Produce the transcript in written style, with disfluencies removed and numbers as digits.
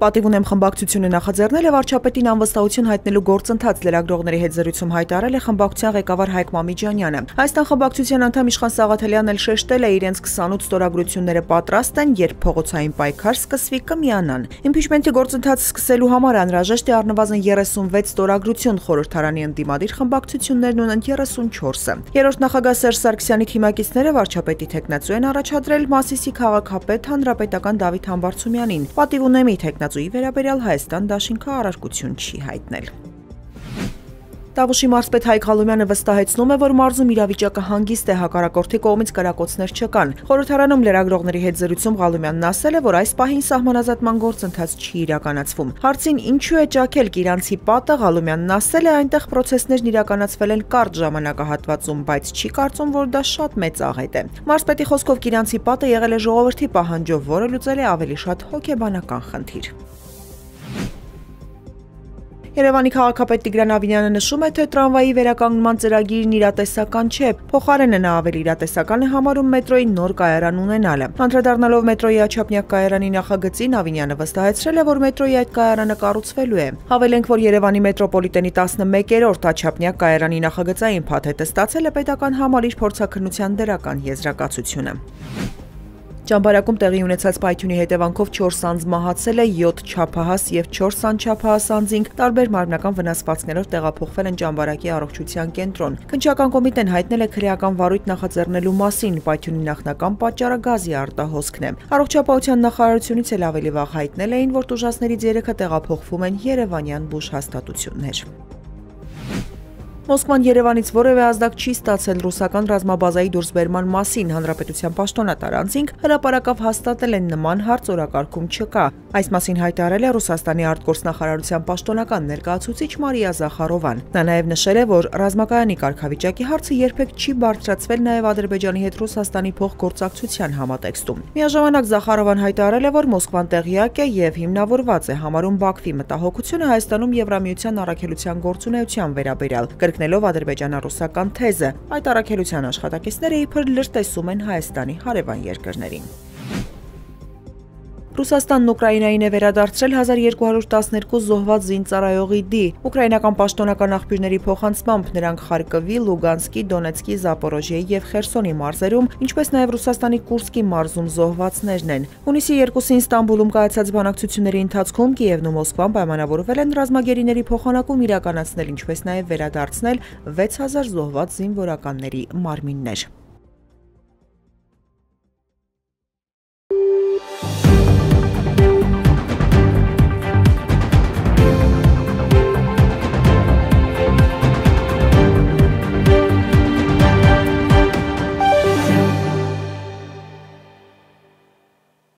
Պատիվ ունեմ խմբակցությունը նախաձեռնել է վարչապետին անվստահություն հայտնելու գործընթաց լրագրողների հետ զրույցում հայտարարել է խմբակցության ղեկավար Հայկ Մամիջանյանը։ Հայաստան խմբակցության անդամ Իշխան Սաղաթելյանն էլ շեշտել է իրենց 28 ստորագրությունները պատրաստ են, երբ փողոցային պայքար սկսվի կմիանան։ Իմպիչմենթի գործընթացը սկսելու համար անհրաժեշտ է առնվազն 36 ստորագրություն, խորհրդարանի ընդդիմադիր խմբակցություններն ունեն 34-ը։ Երրորդ նախագահ Սերժ Սարգսյանի թիմակիցները վարչապետի թեկնածու են առաջադրել Մասիսի քաղաքապետ հանրապետական Դավիթ Համբարձումյանին։ Պատիվ ունեմի թեկնածուի վերաբերյալ Հայաստան դաշինքը առարկություն չի հայտնել։ Տավուշի մարզպետ Հայկ Ղալումյանը վստահեցնում է, որ մարզում իրավիճակը հանգիստ է, հակառակորդի կողմից կրակոցներ չկան։ Խորհրդարանում լրագրողների հետ զրույցում Ղալումյանն ասել է, որ այս պահին սահմանազատման գործընթաց չի իրականացվում։ Հարցին ինչու է ճաքել Կիրանցի պատը, Ղալումյանն ասել է, այնտեղ պրոցեսներն իրականացվել են կարճ ժամանակահատվածում, բայց չի կարծում, որ դա շատ մեծ աղետ է։ Մարզպետի խոսքով Կիրանցի պատը եղել է ժողովրդի պահանջով, որը լուծել է ավելի շատ հոգեբանական խնդիր։ Երևանի քաղաքապետ Տիգրան Ավինյանը նշում է, թե տրամվայի վերականգնման ծրագիրն իրատեսական չէ, փոխարենը նա ավելի իրատեսական է համարում մետրոյի նոր կայարան ունենալը։ Անդրադառնալով մետրոյի Աչափնյակ կայարանի նախագծին, Ավինյանը վստահեցրել է, որ մետրոյի այդ կայարանը կառուցվելու է։ Հավելենք, որ Երևանի մետրոպոլիտենի 11-րդ Աչափնյակ կայարանի նախագծային փաթեթը ստացել է պետական համալիր փորձաքննության դրական եզրակացությունը։ Ճամբարակում տեղի ունեցած պայթյունի հետևանքով 4 անձ մահացել է, 7 չափահաս եւ 4 անչափահաս անձինք տարբեր մարմնական վնասվածքներով տեղափոխվել են Ճամբարակի առողջության կենտրոն։ Քննչական կոմիտեն հայտնել է քրեական վարույթ նախաձեռնելու մասին, պայթյունի նախնական պատճառը գազի արտահոսքն է։ Առողջապահության նախարարությունից էլ ավելի վաղ հայտնել էին, որ տուժածներից 3-ը տեղափոխվում են երևանյան բուժ հաստատություններ։ Մոսկվան Երևանից որևէ ազդակ չի ստացել ռուսական ռազմաբազայի դուրսբերման մասին, հանրապետության պաշտոնատար անձինք հրապարակավ հաստատել են նման հարց օրակարգում չկա։ Այս մասին հայտարարել է Ռուսաստանի արտգործնախարարության պաշտոնական ներկայացուցիչ Մարիա Զախարովան։ Նա նաև նշել է, որ ռազմակայանի կարգավիճակի հարցը երբեք չի բարձրացվել նաև Ադրբեջանի հետ Ռուսաստանի փոխգործակցության համատեքստում։ Միաժամանակ Զախարովան հայտարարել է, որ Մոսկվան տեղյակ է եւ հիմնավորված է համարում Բաքվի մտահոգությունը Հայաստանում Եվրամիության առաքելության գործունեության վերաբերյալ, կրկնելով ադրբեջանա-ռուսական թեզը։ Այդ առաքելության աշխատակիցները իբր լրտեսում են Հայաստանի հարևան երկրներին։ Ռուսաստանն Ուկրաինային է վերադարձրել 1212 զոհված զինծառայողի դի։ Ուկրաինական պաշտոնական աղբյուրների փոխանցմամբ նրանք Խարկովի, Լուգանսկի, Դոնեցկի, Զապորոժիեի եւ Խերսոնի մարզերում, ինչպես նաեւ Ռուսաստանի Կուրսկի մարզում զոհվածներն են։ Հունիսի 2-ին Ստամբուլում կայացած բանակցությունների ընթացքում Կիևն ու Մոսկվան պայմանավորվել են ռազմագերիների փոխանակում իրականացնել, ինչպես նաեւ վերադարձնել 6000 զոհված զինվորականների մարմիններ։